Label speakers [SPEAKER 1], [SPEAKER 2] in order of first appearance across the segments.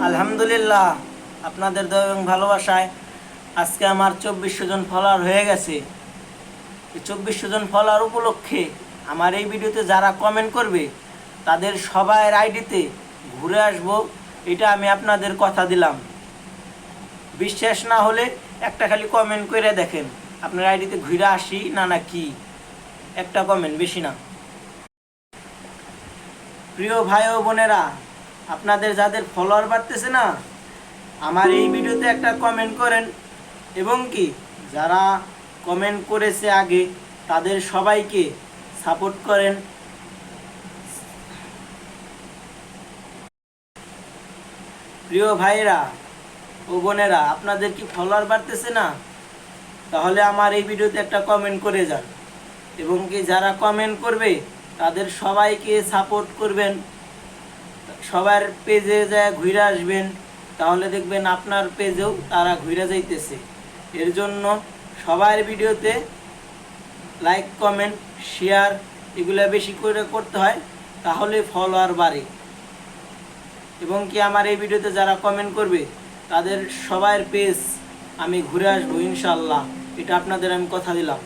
[SPEAKER 1] আলহামদুলিল্লাহ, আপনাদের দয়া এবং ভালোবাসায় আজকে আমার 2400 জন ফলোয়ার হয়ে গেছে। এই 2400 জন ফলোয়ার উপলক্ষে আমার এই ভিডিওতে যারা কমেন্ট করবে তাদের সবার আইডিতে ঘুরে আসবো, এটা আমি আপনাদের কথা দিলাম। বিশ্বাস না হলে একটা খালি কমেন্ট করে দেখেন আপনার আইডিতে ঘুরে আসি না কি, একটা কমেন্ট, বেশি না। প্রিয় ভাই ও বোনেরা, আপনাদের যাদের ফলোয়ার বাড়তেছে না, আমার এই ভিডিওতে একটা কমেন্ট করেন এবং কি যারা কমেন্ট করেছে আগে তাদের সবাইকে সাপোর্ট করেন। প্রিয় ভাইরা ও বোনেরা, আপনাদের কি ফলোয়ার বাড়তেছে না? তাহলে আমার এই ভিডিওতে একটা কমেন্ট করে যান এবং কি যারা কমেন্ট করবে তাদের সবাইকে সাপোর্ট করবেন, সবার পেজে যায় ঘুরে আসবেন, তাহলে দেখবেন আপনার পেজেও তারা ঘুরে যাইতেছে। এর জন্য সবার ভিডিওতে লাইক, কমেন্ট, শেয়ার এগুলো বেশি করে করতে হয়, তাহলে ফলোয়ার বাড়ে। এবং কি আমার এই ভিডিওতে যারা কমেন্ট করবে তাদের সবার পেজ আমি ঘুরে আসবো ইনশাল্লাহ, এটা আপনাদের আমি কথা দিলাম।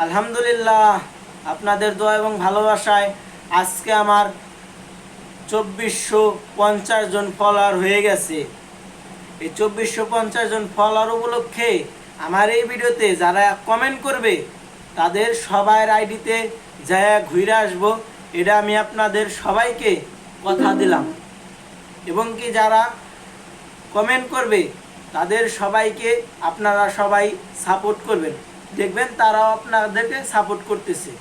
[SPEAKER 1] আলহামদুলিল্লাহ, আপনাদের দোয়া এবং ভালোবাসায় আজকে আমার 2450 জন ফলোয়ার হয়ে গেছে। এই 2450 জন ফলোয়ার উপলক্ষে আমার এই ভিডিওতে যারা কমেন্ট করবে তাদের সবার আইডিতে যায় ঘুরে আসবো, এটা আমি আপনাদের সবাইকে কথা দিলাম। এবং কি যারা কমেন্ট করবে তাদের সবাইকে আপনারা সবাই সাপোর্ট করবেন, দেখবেন তারাও আপনাদেরকে সাপোর্ট করতেছে।